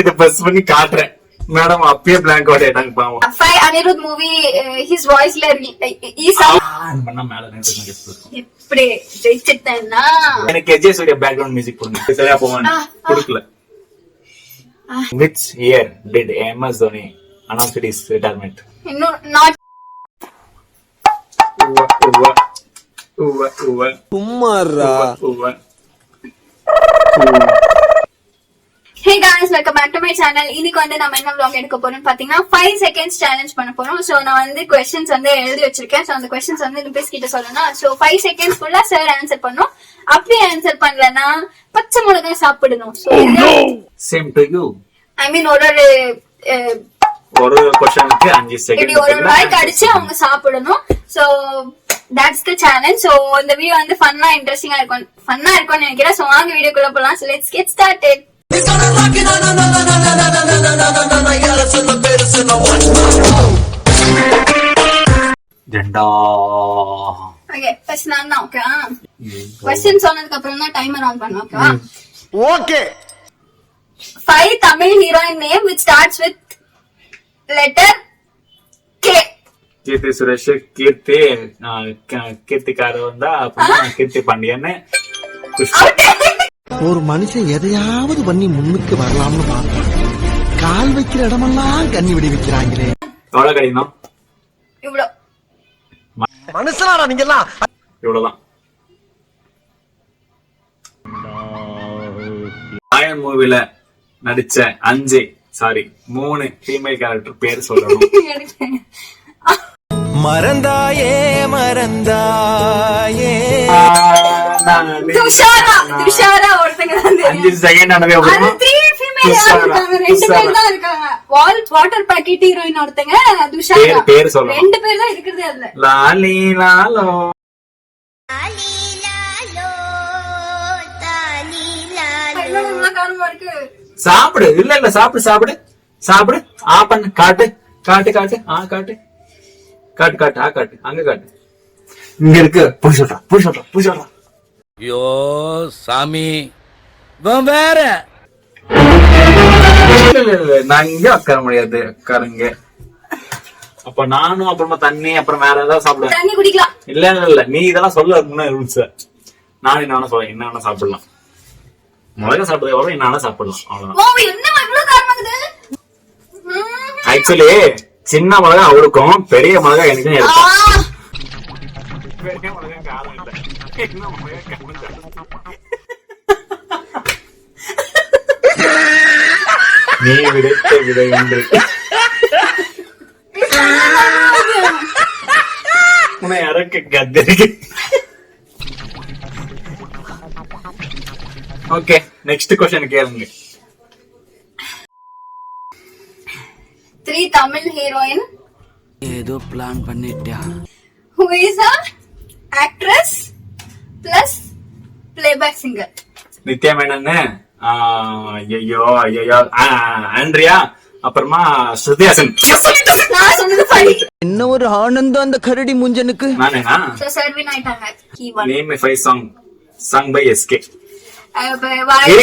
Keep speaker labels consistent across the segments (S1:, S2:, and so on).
S1: இத பஸ் பண்ணி காட்டுறேன் மேடம். அப்பயே பிளாங்க் அவுட் ஆயிட்டாங்க பாவம்.
S2: அனிருத் மூவி ஹிஸ் வாய்ஸ்ல பண்ண மேல இப்படி ஜெயிச்சிட்டேன்னா
S1: எனக்கு எஜே சூர்யா பேக்ரவுண்ட் மியூசிக் போடுங்க. சரியா போவான் கொடுக்கல. Which year did MS Dhoni announce his retirement?
S2: இன்னும் not
S3: சும்மாறா.
S2: Hey guys, welcome back to my channel. இன்னைக்கு வந்து நம்ம என்ன vlog எடுக்க போறோம்னு பாத்தீங்கன்னா 5 seconds challenge பண்ண போறோம். சோ நான் வந்து questions வந்து எழுதி வச்சிருக்கேன். சோ அந்த questions வந்து லிபிஸ் கிட்ட சொல்லணும். சோ 5 seconds குள்ள சார் ஆன்சர் பண்ணனும். அப்படியே ஆன்சர் பண்ணலனா பச்சை மிளகாய் சாப்பிடணும். So
S1: same to you.
S2: I mean
S1: ஒரு क्वेश्चनக்கு 5 செகண்ட்
S2: இப்படி ஒரு லைக் அடிச்சு அவங்க சாப்பிடணும். So that's the challenge. So இந்த வீடியோ வந்து ஃபன்னா இன்ட்ரஸ்டிங்கா இருக்கும்னு நினைக்கிறேன். சோ வாங்க வீடியோக்குள்ள போலாம். So let's get started.
S1: ஜெண்டா.
S2: Okay, first நான் தான். ஓகே. क्वेश्चन சொன்னதுக்கு அப்புறம் தான் டைமர் ஆன் பண்ணுவோம். ஓகேவா?
S3: Okay.
S2: 5 Tamil heroine name which starts with letter K.
S1: Keerthy Suresh, கீர்த்திக்கார வந்தா அப்புறம் கீர்த்தி பாண்டியன்.
S3: ஒரு மனுஷன் எதையாவது பண்ணி முன்னுக்கு வரலாம்னு பார்த்தான். கால் வைக்கிற இடமெல்லாம் கண்ணி விடி வைக்கிறாங்களே.
S1: எவ்வளவு கடினம்.
S2: இவ்வளவு
S3: மனுஷனாடா நீங்க எல்லாம்.
S1: இவ்வளவுதான். ஆயன் மூவில நடிச்ச 3 ஃபீமேல் கேரக்டர் பேர் சொல்லணும்.
S3: மறந்தாயே
S2: துஷாரா ஒருத்தங்க தான்
S1: 5 செகண்ட் ஆனவே
S2: அது 3 ஃபீமேல் இருக்காங்க. 2 பேர் தான் இருக்காங்க. வாட்டர் பாக்கெட் ஹீரோயின் ஒருத்தங்க துஷாரா.
S1: பேர் சொல்லணும்.
S2: 2 பேர் தான் இருக்குது அதுல.
S1: லாலி லாலோ சாப்பிடு. இல்ல சாப்பிடு. ஆ பண்ணு. காட்டு. காட்டு. அங்க காட்டு. இங்க இருக்கு. போய் சொல்றான்.
S4: ஐயோ சாமி வேற.
S1: இல்ல நான் இங்க உட்கார முடியாது. உட்காருங்க. அப்ப நானும் அப்புறமா தண்ணி அப்புறம் வேற ஏதாவது சாப்பிடுவேன்.
S2: தண்ணி குடிக்கலாம்.
S1: இல்ல நீ இதெல்லாம் சொல்ல முன்னாடி ரூல்ஸ். நான் என்ன சொல்றேன், என்ன வேணா சாப்பிடலாம். முதல்ல சாப்பிடுறது எவ்வளவு என்ன வேணா சாப்பிடலாம். அவ்வளவுதான். ஆக்சுவலி சின்ன மிளகா அவளுக்கும் பெரிய மிளகா எனக்கும் எடுக்கும். பெரிய மிளகா காலம் இல்ல. சின்ன மிளகா நீ விதைத்த விதை ஒன்று உன்னை அறக்க கத்திருக்கு. ஓகே, நெக்ஸ்ட் क्वेश्चन கேளுங்க.
S2: 3 Tamil heroine
S4: ஏதோ பிளான் பண்ணிட்டியா?
S2: who is a actress plus playback singer.
S1: Nithya Menon, ஐயோ ஆண்ட்ரியா, அப்புறமா ஸ்ருதி ஹாசன்.
S2: நான் சொன்னது ஃபைவ்.
S3: என்ன ஒரு ஆனந்தம் அந்த கரடி முஞ்சனுக்கு.
S1: நானேனா?
S2: சோ சர்வின் ஆயிட்டாங்க. Key one.
S1: Name a 5 song sung by SK.
S2: வாடி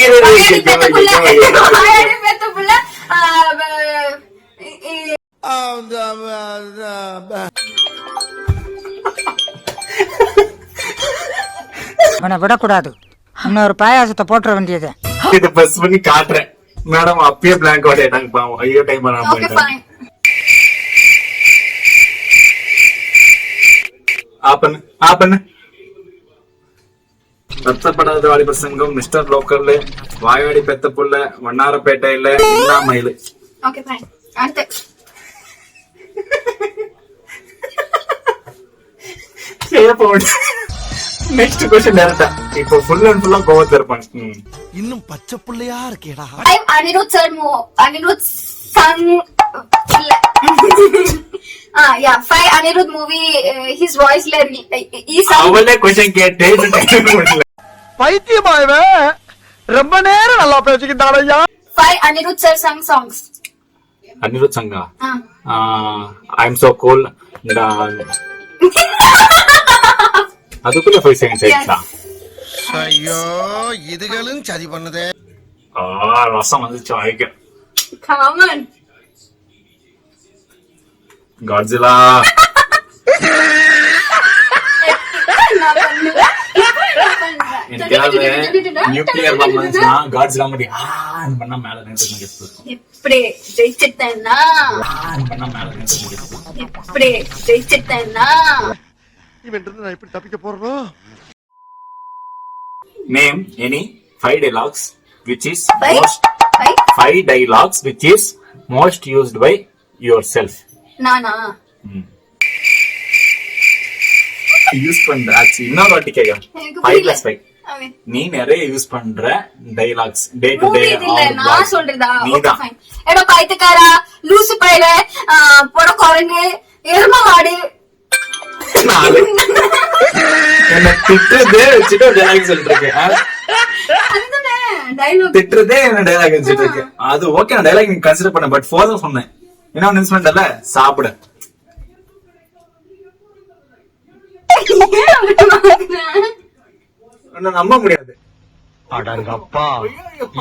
S2: பெத்தப்புள்ள
S5: அவனை விடக்கூடாது. இன்னொரு பாயாசத்தை போட்டுற வேண்டியது.
S1: இத பஸ் பண்ணி காட்டுறேன் மேடம். அப்பயே பிளாங்க் அவுட் ஆயிட்டாங்க பாவம். ஐயோ டைம் ஆனா போயிட்டாங்க. ஆப்பன் ரத்தப்படாத வாலிபர் சங்கம், மிஸ்டர் லோக்கல், வாயாடி பெத்த புள்ள, வண்ணாரப்பேட்டையில இல்லாமயிலு.
S2: Okay fine. அடுத்து
S1: நெக்ஸ்ட் क्वेश्चन டேரக்டா. இப்போ ஃபுல் அண்ட் ஃபுல்லா கோவத்துல இருப்பாங்க.
S3: இன்னும் பச்சை புள்ளையா இருக்கேடா.
S2: அனிருத் சார் அனிருத் சன் இல்ல. ஃபைவ் அனிருத் மூவி ஹிஸ் வாய்ஸ்ல
S1: அவளே क्वेश्चन கேட்டே டைம் முடியல.
S3: பைத்தியமாயவே ரொம்ப நேரம் நல்லா பேசிக்கிட்டாரையா.
S2: 5 அனிருத் சார் songs.
S1: அனிருத் சங்கா. I am so cool. அதுக்குள்ள 5 செகண்ட்ஸ் ஆயிடுச்சா?
S3: ஐயோ இதுகளும் சரி பண்ணுதே.
S1: ரசம் வந்துச்சு வாய்க்க.
S2: Common
S1: Godzilla.
S2: நான் பண்ணுவேன்.
S1: எனக்காவது நியூக்ளியர் பாம் வந்துச்சுன்னா காட்ஸிலா மாதிரி பண்ணா மேல நின்று
S2: எப்படி ஜெயிச்சிட்டேன்னா
S1: பண்ணா மேல நின்று
S2: எப்படி ஜெயிச்சிட்டேன்னா
S3: இவன் நான் எப்படி தப்பிக்க போறனோ?
S1: Name any 5 dialogues which is
S2: Five?
S1: most
S2: Five?
S1: 5 dialogues which is most used by yourself.
S2: நானா
S1: யூஸ் பண்ற ஆச்சு இன்னொரு வாட்டி கேக்குறேன்.
S2: எனக்கு
S1: 5
S2: புரியல.
S1: plus 5
S2: Okay.
S1: நீ நிறைய யூஸ் பண்ற dialogues day to day.
S2: Movie இதுல நான் சொல்றதா? Okay,
S1: நீதான்.
S2: fine. எடோ பைத்தியக்காரா, லூசு பையல, பொட குரங்கு, எரும மாடு.
S1: என்ன திட்டுறதே வச்சுட்டு டைலாக் சொல்லிட்டு இருக்கேன்.
S2: அதுதானே dialogue.
S1: திட்டுறதே என்ன டைலாக் வச்சுட்டு இருக்கு. அது ஓகே, நான் டைலாக் நீ கன்சிடர் பண்ண, பட் 4 தான் சொன்னேன். என்ன நியூஸ் பண்ணல சாப்பிட.
S2: ஏன் அப்படி வாங்குன?
S1: உன்னை நம்ப முடியாது.
S3: அடங்கப்பா,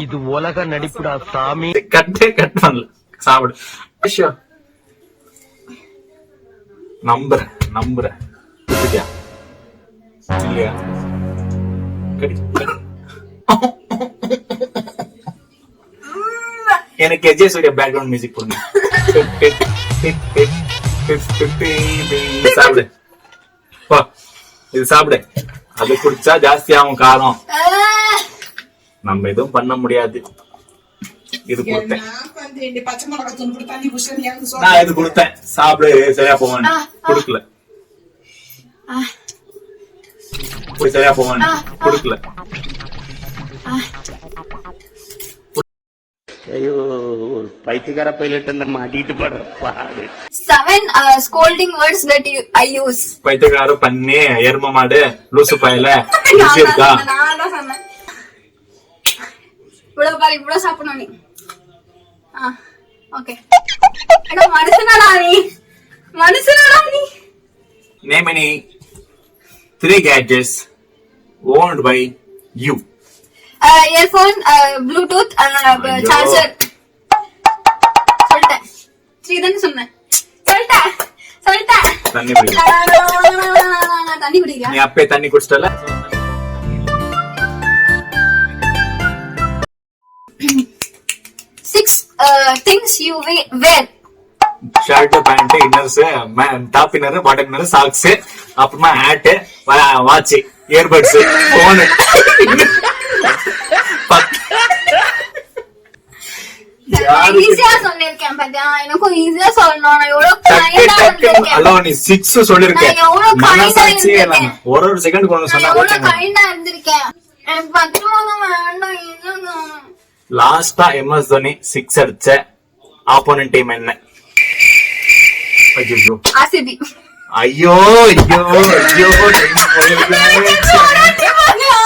S3: இது உலக நடிப்புடா சாமி.
S1: கட்டே கட் பண்ணல. சாப்பிடு. Sure. நம்புறேன் புரியுதா? இல்லையா? கடி. எனக்கு எஜே சூர்யா பேக்ரவுண்ட் மியூசிக் போடுங்க. சாப்பிடு. போ, இது சாப்பிடு. அது குடிச்சா ஜாஸ்தி ஆகும் காரம். நம்ம எதுவும் பண்ண முடியாது. இது கொடுத்தேன் நான், இது கொடுத்தேன் சாப்பிடு சரியா போவான். கொடுக்கல. சரியா போவான். கொடுக்கல.
S6: ஐயோ, ஒரு பைத்தியக்கார பைலட் அந்த மாட்டிட்டு படுற பாடு.
S2: 7 scolding words that I use.
S1: பைத்தியக்கார பண்ணி எரும மாடு லூசு பயல
S2: நான்
S1: இருக்கா?
S2: தான் சொன்னேன். இவ்வளவு பாரு, இவ்வளவு சாப்பிடணும் நீ. ஓகே. அட மனுஷனாடா நீ.
S1: Name any 3 gadgets owned by you.
S2: Earphone, Bluetooth, charger. சொல்லிட்டேன். 3 தானே சொன்னேன். சொல்லிட்டேன்.
S1: தண்ணி குடி.
S2: நான் தண்ணி குடிக்கிறேன்.
S1: நீ அப்பே தண்ணி குடிச்சிட்டல.
S2: 6 things you wear.
S1: Shirt, pant, inners, top inner, bottom inner, socks, அப்புறமா ஹேட், வாட்ச், இயர்பட்ஸ், போன்.
S2: ஈஸியா சொல்லிருக்கேன் பாத்தியா? எனக்கும் ஈஸியா சொல்லணும். நான் எவ்வளவு கைண்டா இருந்திருக்கேன்.
S1: ஹலோ, நீ 6 சொல்லிருக்கேன்.
S2: நான் எவ்வளவு
S1: மனசாட்சியே
S2: kind ஆ
S1: இல்லாம ஒரு செகண்ட் கொண்டு
S2: நான்
S1: சொன்னா
S2: எவ்வளவு கைண்டா இருந்திருக்கேன். எனக்கு 10 மாதம் வேண்டாம். இல்லைங்க.
S1: லாஸ்டா எம்எஸ் தோனி 6 அடிச்ச ஆப்போனன்ட் டீம் என்ன? ஐயோ
S2: ஆர்சிபி.
S1: ஐயோ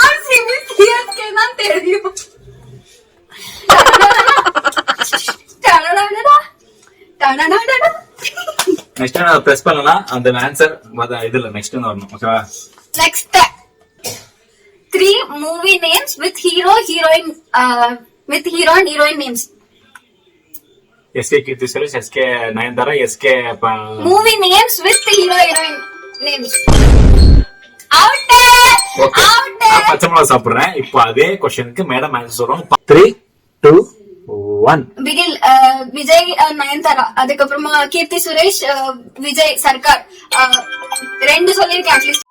S2: ஆர்சிபி சிஎஸ்கே தான் தெரியும்.
S1: நெக்ஸ்ட் டைம் பிரஸ் பண்ணனா அந்த ஆன்சர் இதுல நெக்ஸ்ட் வரணும். ஓகேவா?
S2: Next 3 movie names with hero heroine and heroine names.
S1: SK Keerthy Suresh, SK Nayanthara, SK
S2: Movie names with hero heroine names. Out.
S1: Okay. நான் பச்சை மிளகா சாப்பிடுறேன். இப்போ அதே क्वेश्चनக்கு மேடம் ஆன்சர் சொல்றோம். 3 2 1.
S2: பிகில், விஜய், நயன்தாரா. அதுக்கப்புறமா கீர்த்தி சுரேஷ், விஜய் சர்க்கார். 2 சொல்லிருக்கேன் அட்லீஸ்ட்.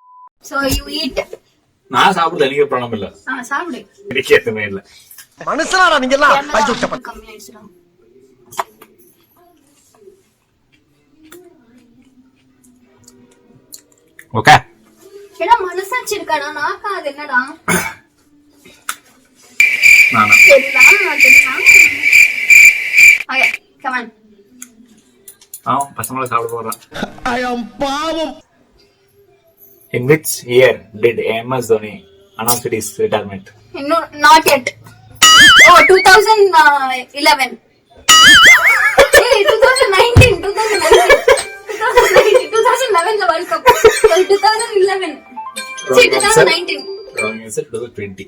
S2: So you eat.
S1: நான் சாப்பிடுறது எனக்கு ப்ராப்ளம் இல்ல.
S2: சாப்பிடு.
S1: எனக்கு எதுவுமே இல்ல.
S3: மனுஷனாடா நீங்க எல்லாம்.
S2: கம்மி ஆயிடுச்சுடா.
S1: ஓகே.
S2: ஏடா மனசாட்சி இருக்காடா? நாக்கா அது என்னடா?
S1: நானா
S2: சரிடா. Okay, come on.
S1: பச்சை மிளகா சாப்பிட போறேன்.
S3: ஐ அம் பாவம்.
S1: In which year did MS Dhoni announce his retirement?
S2: இன்னும் not yet. Oh, 2011. Hey, 2019. 2011 la World Cup. 2011. See, 2019.
S1: Wrong answer. 2020.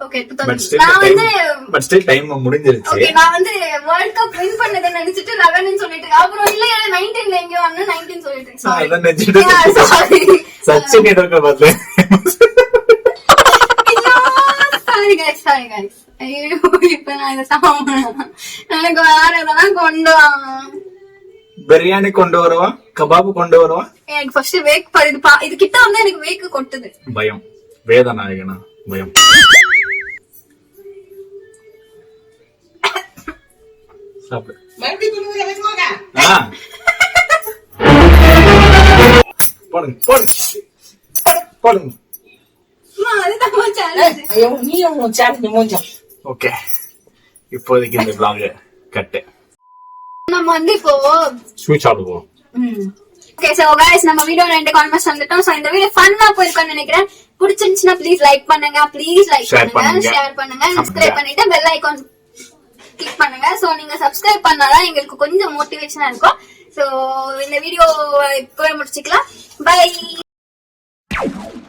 S2: Okay
S1: but still time முடிஞ்சிருச்சு.
S2: ஓகே நான் வந்து வேர்ல்ட் கப் வின் பண்ணதை நினைச்சிட்டு 11 சொல்லிட்டு அப்புறம் இல்ல 19 எங்கயோ வந்து 19 சொல்லிட்டேன்.
S1: அதான் நினைச்சிட்டு
S2: சாரி
S1: சச்சின் இடத்துல பார்த்து
S2: சாரி கைஸ் ஐயோ இப்ப நான் இதை சாப்பிடணும். எனக்கு வேற எதெல்லாம் கொண்டு வா.
S1: பிரியாணி கொண்டு வருவா, கபாபு கொண்டு வருவா.
S2: எனக்கு ஃபர்ஸ்ட் வேக் இது கிட்ட வந்து எனக்கு வேக்கு கொட்டுது.
S1: பயம் வேதநாயகனா பயம். சாப்பிடு. போடுங்க போடுங்க போடுங்க.
S2: அதுதான் சேலஞ்ச்.
S1: ஓகே இப்போதைக்கு இந்த vlog கட்டு.
S2: நம்ம வந்து இப்போ
S1: ஸ்விட்ச் ஆடுவோம்.
S2: ஓகே சோ गाइस நம்ம வீடியோ ரெண்டு கான்வர்ஸ் வந்துட்டோம். சோ இந்த வீடியோ ஃபன்னா போயிருக்கும்னு நினைக்கிறேன். பிடிச்சிருந்துச்சுனா ப்ளீஸ் லைக் பண்ணுங்க, ப்ளீஸ் லைக் பண்ணுங்க, ஷேர் பண்ணுங்க, சப்ஸ்கிரைப் பண்ணிட்டு பெல் ஐகான் கிளிக் பண்ணுங்க. சோ நீங்க சப்ஸ்கிரைப் பண்ணாதான் எங்களுக்கு கொஞ்சம் மோட்டிவேஷனா இருக்கும். சோ இந்த வீடியோ இப்போ முடிச்சுக்கலாம். பை.